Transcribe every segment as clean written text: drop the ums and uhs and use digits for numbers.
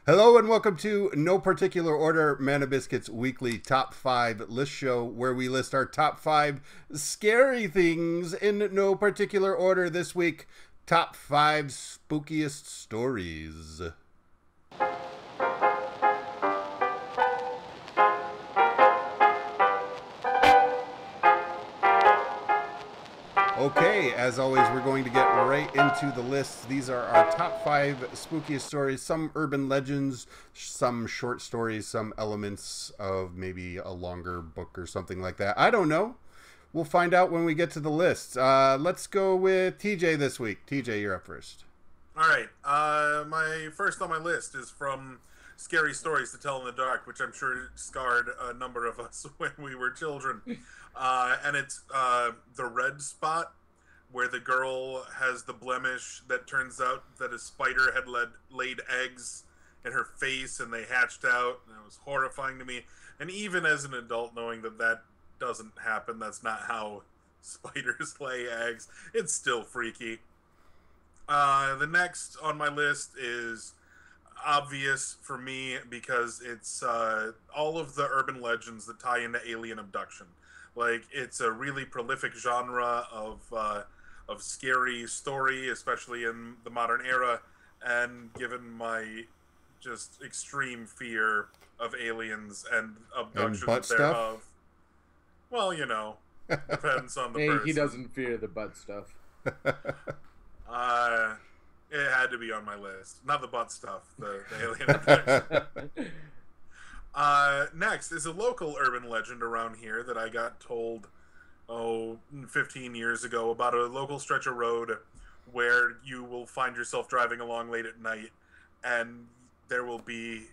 Hello and welcome to No Particular Order, Mana Biscuit's weekly top 5 list show where we list our top 5 scary things in no particular order. This week, top 5 spookiest stories. Okay, as always, we're going to get right into the list. These are our top 5 spookiest stories, some urban legends, some short stories, some elements of maybe a longer book or something like that. I don't know. We'll find out when we get to the list. Let's go with TJ this week. TJ, you're up first. All right. My first on my list is from Scary Stories to Tell in the Dark, which I'm sure scarred a number of us when we were children. And it's the red spot where the girl has the blemish that turns out that a spider had laid eggs in her face and they hatched out. And it was horrifying to me. And even as an adult, knowing that that doesn't happen, that's not how spiders lay eggs, it's still freaky. The next on my list is obvious for me because it's all of the urban legends that tie into alien abduction. Like, it's a really prolific genre of scary story, especially in the modern era, and given my just extreme fear of aliens and abductions thereof. Well, you know, depends on the person. He doesn't fear the butt stuff. It had to be on my list. Not the butt stuff, the alien abduction. Next is a local urban legend around here that I got told, 15 years ago, about a local stretch of road where you will find yourself driving along late at night and there will be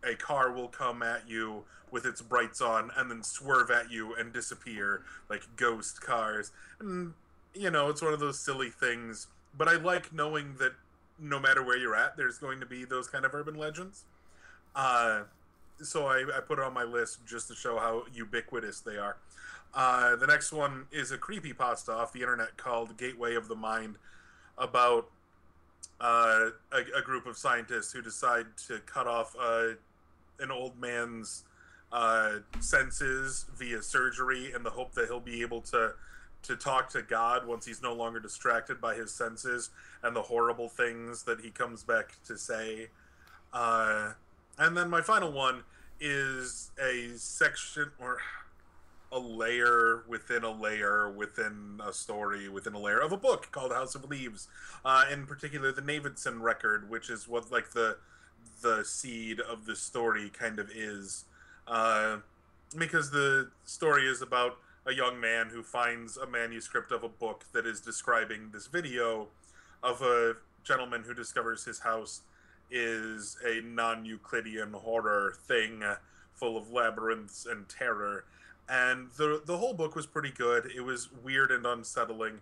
a car will come at you with its brights on and then swerve at you and disappear like ghost cars. And, you know, it's one of those silly things, but I like knowing that no matter where you're at, there's going to be those kind of urban legends. So I put it on my list just to show how ubiquitous they are. The next one is a creepypasta off the internet called Gateway of the Mind, about a group of scientists who decide to cut off an old man's senses via surgery in the hope that he'll be able to talk to God once he's no longer distracted by his senses and the horrible things that he comes back to say. And then my final one is a section or a layer within a layer within a story within a layer of a book called House of Leaves. In particular, the Navidson record, which is what like the seed of the story kind of is. Because the story is about a young man who finds a manuscript of a book that is describing this video of a gentleman who discovers his house is a non-Euclidean horror thing full of labyrinths and terror. And the whole book was pretty good. It was weird and unsettling,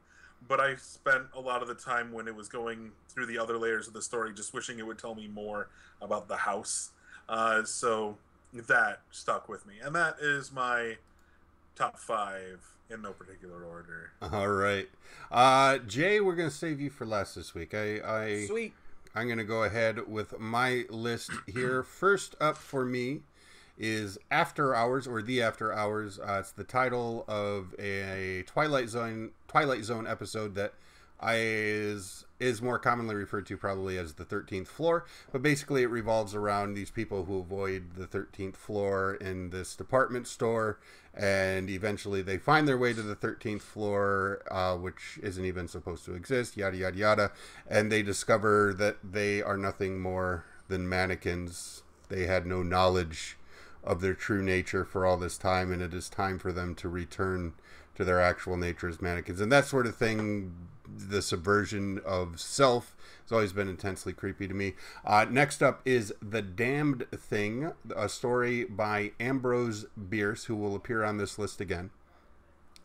but I spent a lot of the time when it was going through the other layers of the story just wishing it would tell me more about the house. So that stuck with me. And that is my top 5 in no particular order. All right. Jay, we're going to save you for last this week. Sweet. I'm going to go ahead with my list here. First up for me is After Hours, or The After Hours. It's the title of a Twilight Zone episode that is more commonly referred to probably as the 13th floor. But basically it revolves around these people who avoid the 13th floor in this department store, and eventually they find their way to the 13th floor, which isn't even supposed to exist, yada, yada, yada. And they discover that they are nothing more than mannequins. They had no knowledge of their true nature for all this time, and it is time for them to return to their actual nature as mannequins. And that sort of thing, the subversion of self, has always been intensely creepy to me. Next up is The Damned Thing, a story by Ambrose Bierce, who will appear on this list again.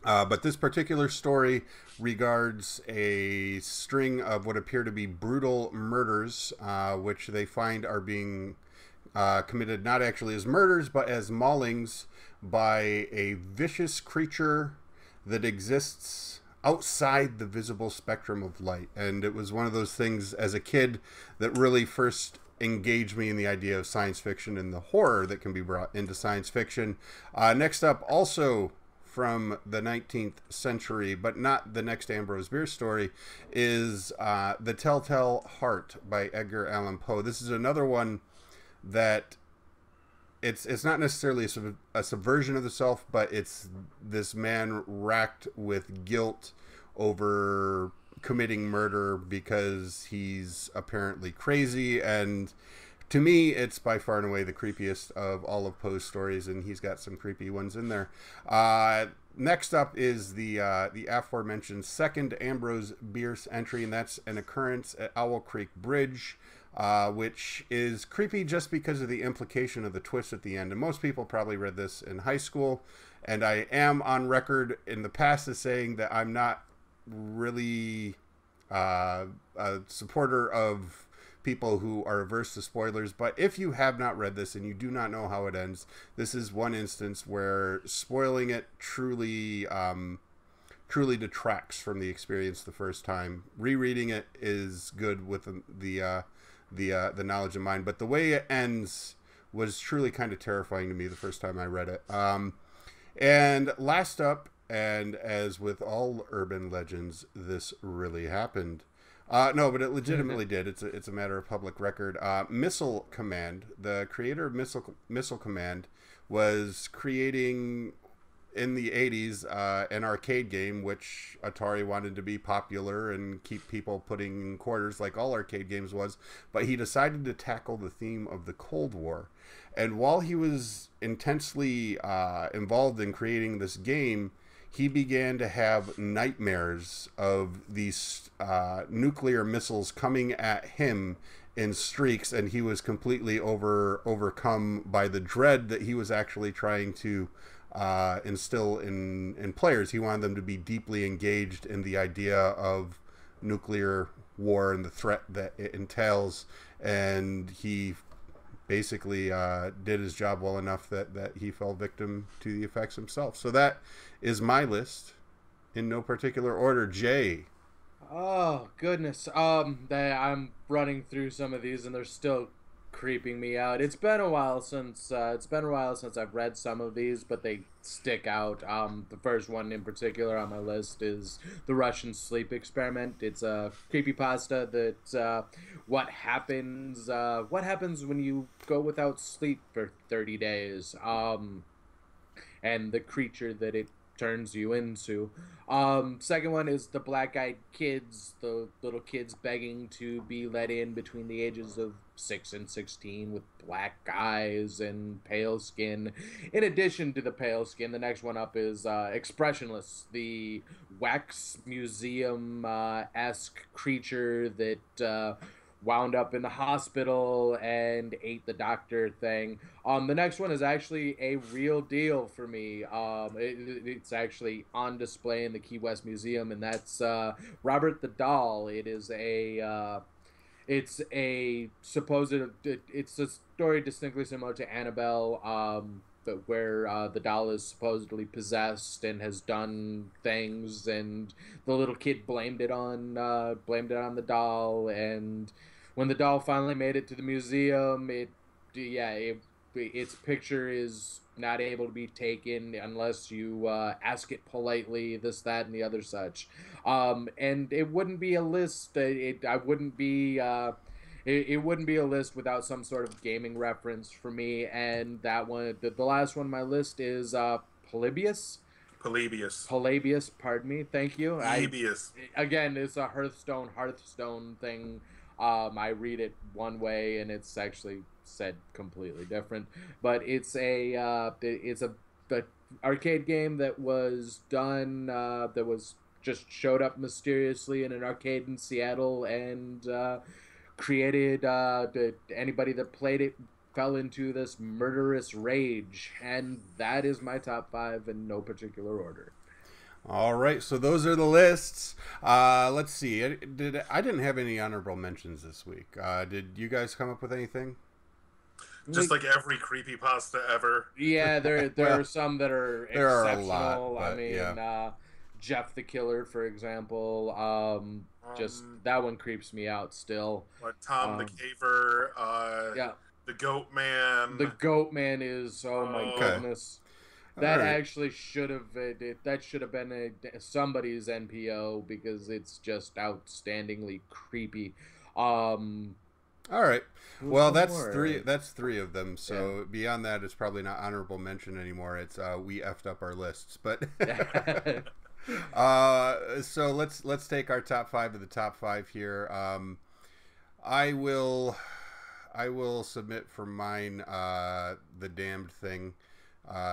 But this particular story regards a string of what appear to be brutal murders, which they find are being committed not actually as murders, but as maulings by a vicious creature that exists outside the visible spectrum of light. And it was one of those things as a kid that really first engaged me in the idea of science fiction and the horror that can be brought into science fiction. Next up, also from the 19th century, but not the next Ambrose Bierce story, is The Telltale Heart by Edgar Allan Poe. This is another one that it's not necessarily a subversion of the self, but it's this man racked with guilt over committing murder because he's apparently crazy. And to me, it's by far and away the creepiest of all of Poe's stories, and he's got some creepy ones in there. Next up is the aforementioned second Ambrose Bierce entry, and that's An Occurrence at Owl Creek Bridge, which is creepy just because of the implication of the twist at the end. And most people probably read this in high school, and I am on record in the past as saying that I'm not really a supporter of people who are averse to spoilers, but if you have not read this and you do not know how it ends, this is one instance where spoiling it truly detracts from the experience the first time. Rereading it is good with the knowledge in mind, but the way it ends was truly kind of terrifying to me the first time I read it. And last up, and as with all urban legends, this really happened. No, but it legitimately did. It's a matter of public record. Missile Command, the creator of Missile Command, was creating in the 80s an arcade game which Atari wanted to be popular and keep people putting in quarters like all arcade games was, but he decided to tackle the theme of the Cold War. And while he was intensely involved in creating this game, he began to have nightmares of these nuclear missiles coming at him in streaks, and he was completely overcome by the dread that he was actually trying to instill in players. He wanted them to be deeply engaged in the idea of nuclear war and the threat that it entails, and he basically did his job well enough that he fell victim to the effects himself. So that is my list in no particular order. Jay. Oh goodness. I'm running through some of these and they're still creeping me out. It's been a while since I've read some of these, but they stick out. The first one in particular on my list is The Russian Sleep Experiment. It's a creepypasta that what happens when you go without sleep for 30 days, and the creature that it turns you into. Second one is The Black-Eyed Kids, the little kids begging to be let in between the ages of 6 and 16 with black eyes and pale skin. In addition to the pale skin, the next one up is Expressionless, the wax museum-esque creature that wound up in the hospital and ate the doctor thing. The next one is actually a real deal for me. It's actually on display in the Key West Museum, and that's Robert the Doll. It's a story distinctly similar to Annabelle, but where the doll is supposedly possessed and has done things, and the little kid blamed it on the doll. And when the doll finally made it to the museum, its picture is not able to be taken unless you ask it politely, this, that, and the other such. And it wouldn't be a list. It wouldn't be a list without some sort of gaming reference for me. And that one, the last one on my list is Polybius. Pardon me. Thank you. Polybius. Again, it's a Hearthstone thing. I read it one way, and it's actually said completely different. But it's a arcade game that was done that was just showed up mysteriously in an arcade in Seattle and created anybody that played it fell into this murderous rage. And that is my top 5 in no particular order. All right, so those are the lists. Let's see. I didn't have any honorable mentions this week. Did you guys come up with anything? Just like every creepypasta ever. Yeah, there are some that are exceptional. Are a lot, but, I mean, Jeff the Killer, for example. Just that one creeps me out still. Tom the Caver, yeah, the Goat Man. the Goat Man is, oh my goodness. That actually should have that should have been somebody's NPO because it's just outstandingly creepy. All right. Well, that's three. That's three of them. So beyond that, it's probably not honorable mention anymore. It's we effed up our lists. But so let's take our top five of the top five here. I will submit for mine The Damned Thing.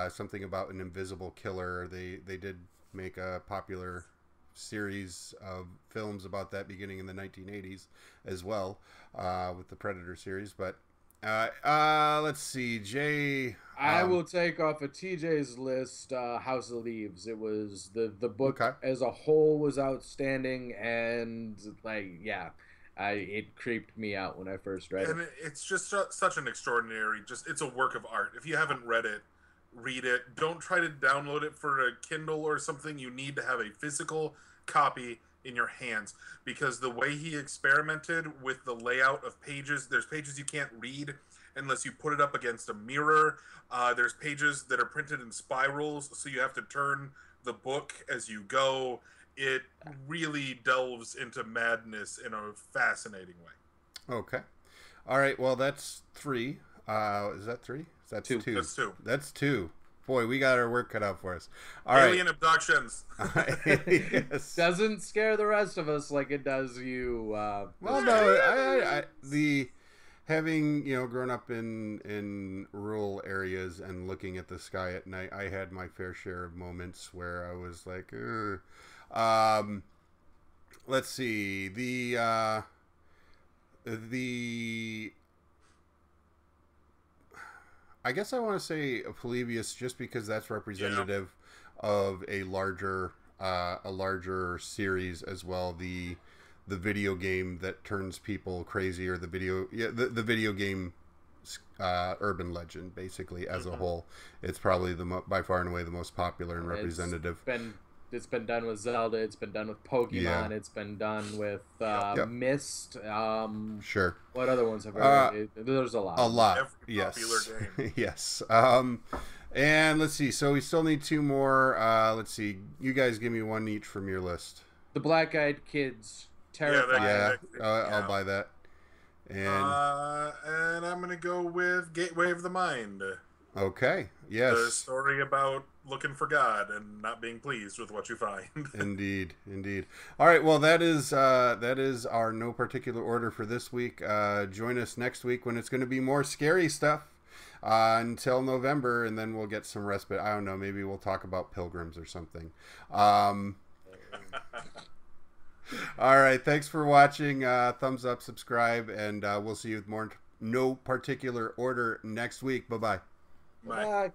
Something about an invisible killer. They did make a popular series of films about that beginning in the 1980s as well, with the Predator series. But let's see, Jay. I will take off a TJ's List, House of Leaves. It was the book as a whole was outstanding, and it creeped me out when I first read it. And it's just such an extraordinary, it's a work of art. If you haven't read it, read it. Don't try to download it for a Kindle or something. You need to have a physical copy in your hands, because the way he experimented with the layout of pages, there's pages you can't read unless you put it up against a mirror. There's pages that are printed in spirals, so you have to turn the book as you go. It really delves into madness in a fascinating way. Okay. All right. Well, that's three. Is that three? That's two. That's two. That's two. Boy, we got our work cut out for us. Alien abductions. Yes. Doesn't scare the rest of us like it does you. Well, no, having grown up in rural areas and looking at the sky at night, I had my fair share of moments where I was like, let's see, the I guess I want to say Polybius just because that's representative of a larger series as well. The video game that turns people crazy, or the video game urban legend, basically as a whole. It's probably by far and away the most popular and representative. It's been done with Zelda. It's been done with Pokemon. Yeah. It's been done with Myst. Sure. What other ones have I there's a lot. A lot. Every popular game. Yes. And let's see. So we still need two more. Let's see. You guys give me one each from your list. The Black Eyed Kids. Terrifying. I'll buy that. And I'm going to go with Gateway of the Mind. Okay. Yes. The story about looking for God and not being pleased with what you find. Indeed. All right. Well, that is our no particular order for this week. Join us next week when it's going to be more scary stuff until November, and then we'll get some respite. I don't know. Maybe we'll talk about pilgrims or something. All right. Thanks for watching. Thumbs up, subscribe, and we'll see you with more no particular order next week. Bye-bye. Bye.